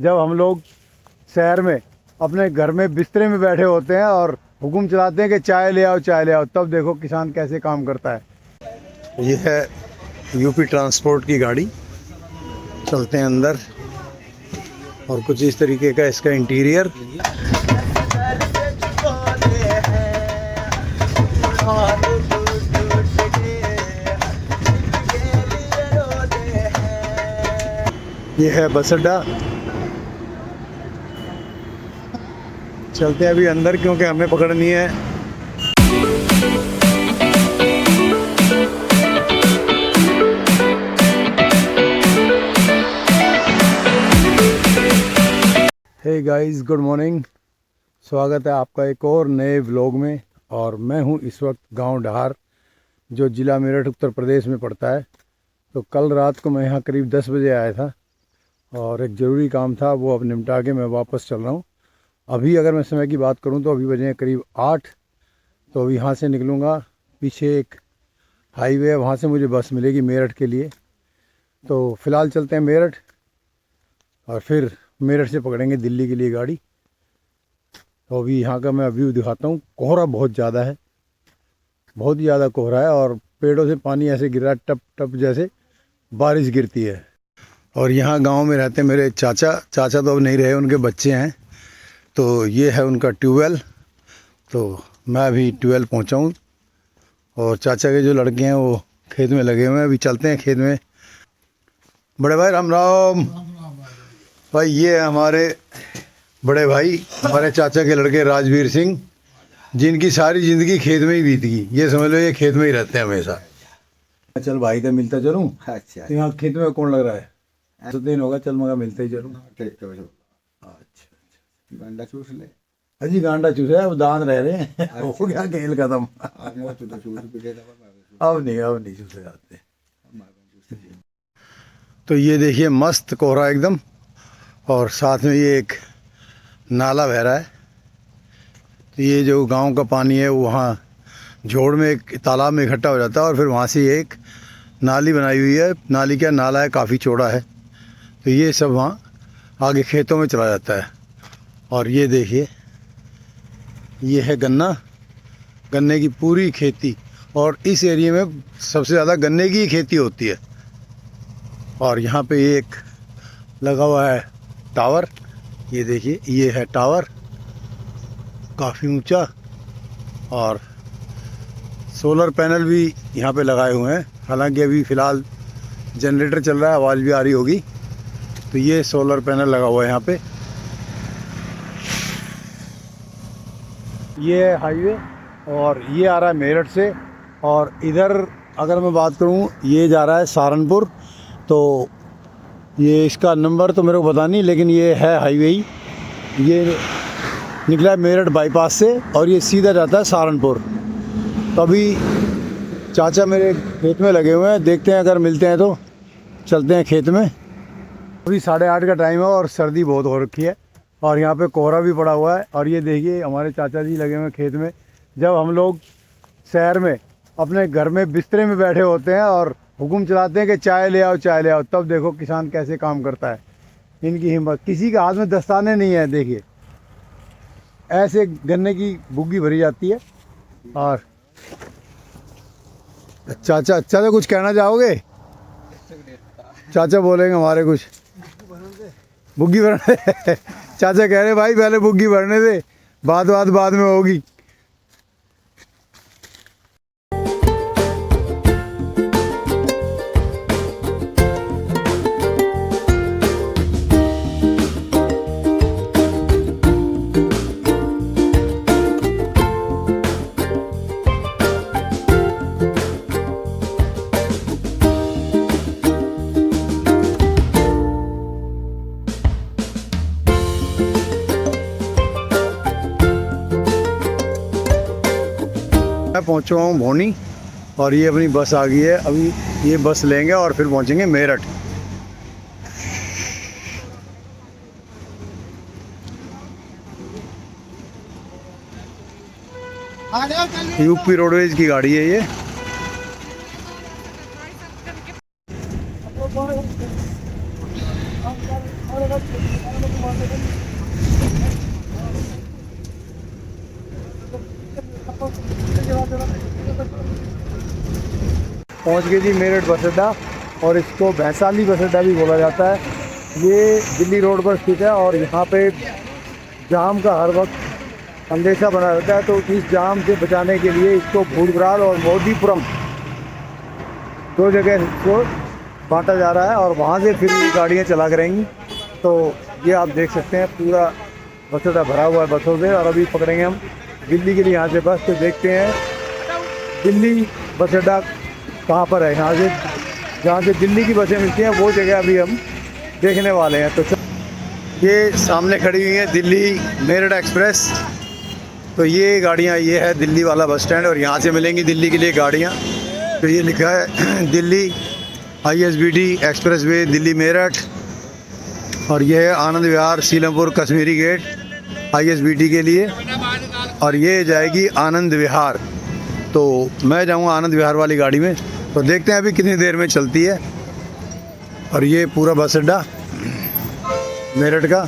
जब हम लोग शहर में अपने घर में बिस्तरे में बैठे होते हैं और हुक्म चलाते हैं कि चाय ले आओ चाय ले आओ, तब देखो किसान कैसे काम करता है। ये है यूपी ट्रांसपोर्ट की गाड़ी, चलते हैं अंदर और कुछ इस तरीके का इसका इंटीरियर। ये है बस अड्डा, चलते हैं अभी अंदर क्योंकि हमें पकड़नी है। Hey guys, good morning. स्वागत है आपका एक और नए व्लॉग में। और मैं हूं इस वक्त गांव डहार, जो ज़िला मेरठ उत्तर प्रदेश में पड़ता है। तो कल रात को मैं यहाँ करीब 10 बजे आया था और एक ज़रूरी काम था, वो अब निपटा के मैं वापस चल रहा हूँ। अभी अगर मैं समय की बात करूँ तो अभी बजे हैं करीब 8। तो अभी यहाँ से निकलूँगा, पीछे एक हाईवे है, वहाँ से मुझे बस मिलेगी मेरठ के लिए। तो फ़िलहाल चलते हैं मेरठ और फिर मेरठ से पकड़ेंगे दिल्ली के लिए गाड़ी। तो अभी यहाँ का मैं व्यू दिखाता हूँ। कोहरा बहुत ज़्यादा है, बहुत ही ज़्यादा कोहरा है और पेड़ों से पानी ऐसे गिर रहा है, टप टप जैसे बारिश गिरती है। और यहाँ गांव में रहते मेरे चाचा तो अब नहीं रहे, उनके बच्चे हैं। तो ये है उनका ट्यूबवेल। तो मैं अभी ट्यूबवेल पहुँचा हूँ और चाचा के जो लड़के हैं वो खेत में लगे हुए हैं। अभी चलते हैं खेत में। बड़े भाई राम राम। भाई ये हमारे बड़े भाई, हमारे चाचा के लड़के राजवीर सिंह, जिनकी सारी ज़िंदगी खेत में ही बीत गई। ये समझ लो ये खेत में ही रहते हैं हमेशा। चल भाई का मिलता चलूँ। अच्छा, तो यहाँ खेत में कौन लग रहा है? तो दिन होगा, चल मगा मिलते ही चलूँ। अच्छा, गंडा चूस ले। अजी गांडा चूसा है, अब दांत रह रहे हैं। हो गया खेल खत्म। अब नहीं चूसे जाते। तो ये देखिए मस्त कोहरा एकदम, और साथ में ये एक नाला बह रहा है। तो ये जो गांव का पानी है वो वहाँ जोड़ में एक तालाब में इकट्ठा हो जाता है और फिर वहाँ से एक नाली बनाई हुई है। नाली क्या नाला है, काफ़ी चौड़ा है। तो ये सब वहाँ आगे खेतों में चला जाता है। और ये देखिए ये है गन्ने की पूरी खेती, और इस एरिया में सबसे ज़्यादा गन्ने की ही खेती होती है। और यहाँ पे एक लगा हुआ है टावर, ये देखिए ये है टावर, काफ़ी ऊंचा। और सोलर पैनल भी यहाँ पे लगाए हुए हैं। हालांकि अभी फ़िलहाल जनरेटर चल रहा है, आवाज़ भी आ रही होगी। तो ये सोलर पैनल लगा हुआ है यहाँ पे। ये है हाईवे और ये आ रहा है मेरठ से। और इधर अगर मैं बात करूँ, ये जा रहा है सहारनपुर। तो ये इसका नंबर तो मेरे को पता नहीं, लेकिन ये है हाईवे ही। ये निकला है मेरठ बाईपास से और ये सीधा जाता है सहारनपुर। तो अभी चाचा मेरे खेत में लगे हुए हैं, देखते हैं अगर मिलते हैं तो चलते हैं खेत में। अभी 8:30 का टाइम है और सर्दी बहुत हो रखी है और यहाँ पे कोहरा भी पड़ा हुआ है। और ये देखिए हमारे चाचा जी लगे हुए हैं खेत में। जब हम लोग शहर में अपने घर में बिस्तरे में बैठे होते हैं और हुक्म चलाते हैं कि चाय ले आओ चाय ले आओ, तब देखो किसान कैसे काम करता है। इनकी हिम्मत, किसी के हाथ में दस्ताने नहीं है। देखिए ऐसे गन्ने की बुग्गी भरी जाती है। और चाचा कुछ कहना चाहोगे? चाचा बोलेंगे हमारे कुछ बुग्गी भरने। चाचा कह रहे भाई पहले बुग्गी भरने दे, बाद में होगी। मैं पहुंचा हूँ भोनी और ये अपनी बस आ गई है। अभी ये बस लेंगे और फिर पहुंचेंगे मेरठ। यूपी रोडवेज की गाड़ी है ये। पहुंच गए जी मेरठ बस अड्डा, और इसको वैशाली बस अड्डा भी बोला जाता है। ये दिल्ली रोड पर स्थित है और यहाँ पे जाम का हर वक्त अंदेशा बना रहता है। तो इस जाम से बचाने के लिए इसको भूड़ब्राल और मोदीपुरम दो जगह इसको बांटा जा रहा है, और वहाँ से फिर ये गाड़ियाँ चला करेंगी। तो ये आप देख सकते हैं पूरा बस अड्डा भरा हुआ है बसों से। और अभी पकड़ेंगे हम दिल्ली के लिए यहाँ से बस। तो देखते हैं दिल्ली बस अड्डा कहाँ पर है। यहाँ से जहाँ से दिल्ली की बसें मिलती हैं वो जगह अभी हम देखने वाले हैं। तो ये सामने खड़ी हुई है दिल्ली मेरठ एक्सप्रेस। तो ये गाड़ियाँ, ये है दिल्ली वाला बस स्टैंड, और यहाँ से मिलेंगी दिल्ली के लिए गाड़ियाँ। तो ये लिखा है Delhi ISBT express way Delhi Meerut, और ये है आनंद विहार सीलमपुर कश्मीरी गेट ISBT के लिए, और ये जाएगी आनंद विहार। तो मैं जाऊँगा आनंद विहार वाली गाड़ी में। तो देखते हैं अभी कितनी देर में चलती है। और ये पूरा बस अड्डा मेरठ का,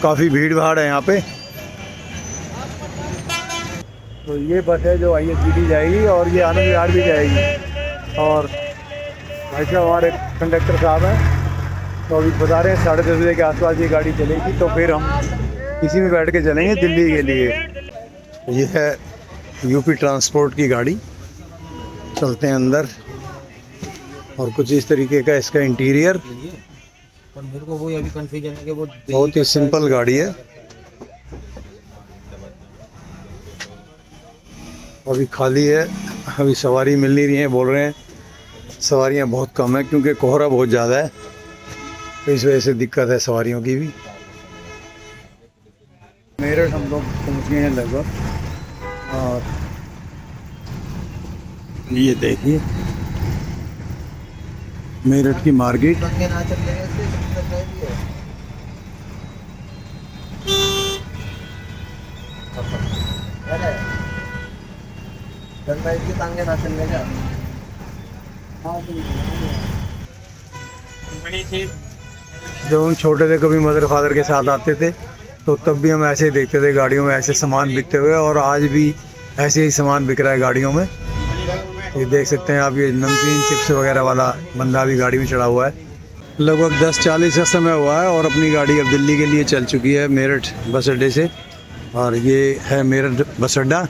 काफ़ी भीड़ भाड़ है यहाँ पे। तो ये बस है जो ISBT जाएगी, और ये आनंद विहार भी जाएगी। और भाई साहब हमारे कंडक्टर साहब हैं, तो अभी बता रहे हैं 10:30 बजे के आसपास ये गाड़ी चलेगी। तो फिर हम इसी में बैठ के चलेंगे दिल्ली के लिए। ये है यूपी ट्रांसपोर्ट की गाड़ी। चलते हैं अंदर, और कुछ इस तरीके का इसका इंटीरियर। पर मेरे को वो अभी कंफ्यूजन है कि वो बहुत ही सिंपल गाड़ी है। अभी खाली है, अभी सवारी मिल नहीं रही है। बोल रहे हैं सवारियां बहुत कम है क्योंकि कोहरा बहुत ज़्यादा है, तो इस वजह से दिक्कत है सवारियों की भी। मेरठ हम लोग पहुँच गए हैं लगभग, और ये देखिए मेरठ की मार्केट। जब हम छोटे थे कभी मदर फादर के साथ आते थे, तो तब भी हम ऐसे ही देखते थे गाड़ियों में ऐसे सामान बिकते हुए, और आज भी ऐसे ही सामान बिक रहा है गाड़ियों में। ये देख सकते हैं आप, ये नमकीन चिप्स वगैरह वाला बंदा भी गाड़ी में चढ़ा हुआ है। लगभग 10:40 का समय हुआ है, और अपनी गाड़ी अब दिल्ली के लिए चल चुकी है मेरठ बस अड्डे से। और ये है मेरठ बस अड्डा।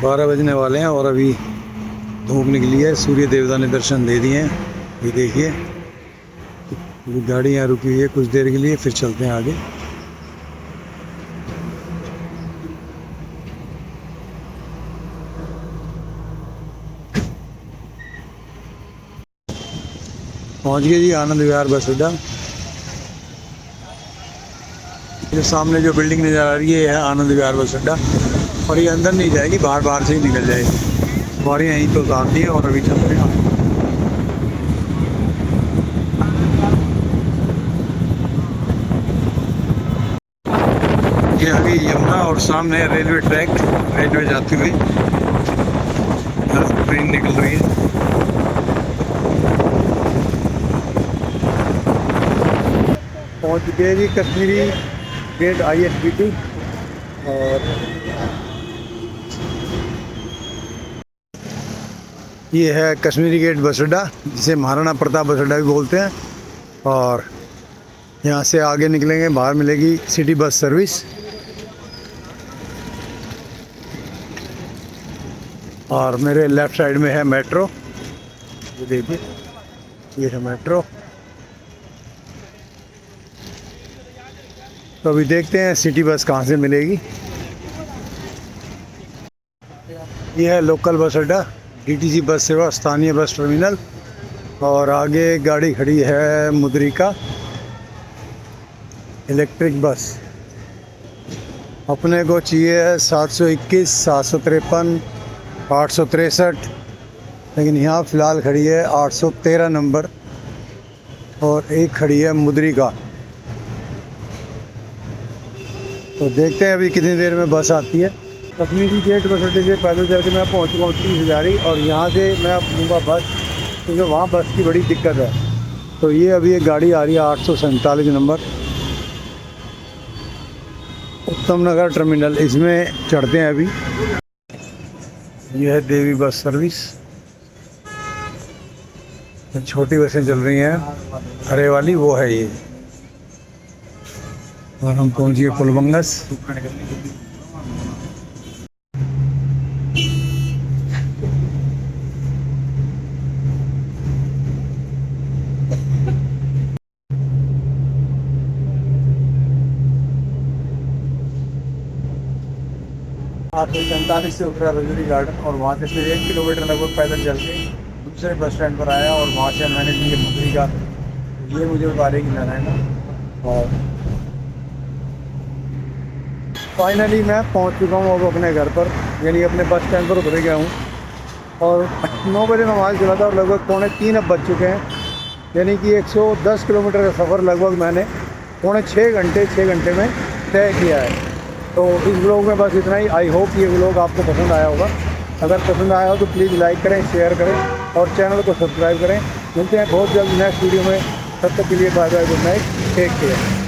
बारह बजने वाले हैं, और अभी धूप निकली है, सूर्य देवता ने दर्शन दे दिए हैं। ये देखिए गाड़ी यहाँ रुकी हुई है कुछ देर के लिए, फिर चलते हैं आगे। पहुँच गए जी आनंद विहार बस अड्डा। ये सामने जो बिल्डिंग नज़र आ रही है आनंद विहार बस अड्डा, और ये अंदर नहीं जाएगी, बाहर से ही निकल जाएगी। हमारे यहीं तो उतारती है, और अभी चलते हैं। ये अभी यमुना, और सामने रेलवे ट्रैक, रेलवे जाती हुई ट्रेन निकल रही है। पहुंच गए जी कश्मीरी गेट ISBT। और ये है कश्मीरी गेट बस अड्डा, जिसे महाराणा प्रताप बस अड्डा भी बोलते हैं। और यहाँ से आगे निकलेंगे, बाहर मिलेगी सिटी बस सर्विस। और मेरे लेफ़्ट साइड में है मेट्रो, ये देखिए ये है मेट्रो। तो अभी देखते हैं सिटी बस कहाँ से मिलेगी। ये है लोकल बस अड्डा, DTC बस सेवा, स्थानीय बस टर्मिनल। और आगे गाड़ी खड़ी है मुद्रिका, इलेक्ट्रिक बस। अपने को चाहिए 721, 753, 863, लेकिन यहाँ फ़िलहाल खड़ी है 813 नंबर और एक खड़ी है मुद्रिका। तो देखते हैं अभी कितनी देर में बस आती है। तकनीकी गेट बस अड्डे से पैदल चल के मैं पहुँच चुका हूँ 30 हज़ारी, और यहाँ से मैं लूँगा बस, क्योंकि वहाँ बस की बड़ी दिक्कत है। तो ये अभी एक गाड़ी आ रही है 847 नंबर, उत्तम नगर टर्मिनल, इसमें चढ़ते हैं अभी। यह है देवी बस सर्विस। छोटी बसें चल रही हैं, हरे वाली वो है ये। और हम पहुँच गए पुलबंगस। आठ सौ 47 से उतरा रजौरी गार्डन, और वहाँ से फिर 1 किलोमीटर लगभग पैदल चल के दूसरे बस स्टैंड पर आया, और वहाँ से मैंने ली मुद्रिका। ये मुझे बता रही कि नारायण। और फाइनली मैं पहुँच चुका हूँ अब अपने घर पर, यानी अपने बस स्टैंड पर उतर गया हूँ। और 9 बजे मैं वहाँ चला था और लगभग 2:45 अब बज चुके हैं, यानी कि 110 किलोमीटर का सफ़र लगभग मैंने 6 घंटे में तय किया है। तो इस ब्लॉग में बस इतना ही। आई होप ये ब्लॉग आपको पसंद आया होगा। अगर पसंद आया हो तो प्लीज़ लाइक करें, शेयर करें और चैनल को सब्सक्राइब करें। मिलते हैं बहुत जल्द नेक्स्ट वीडियो में। तब तक के लिए bye bye, good night, take care.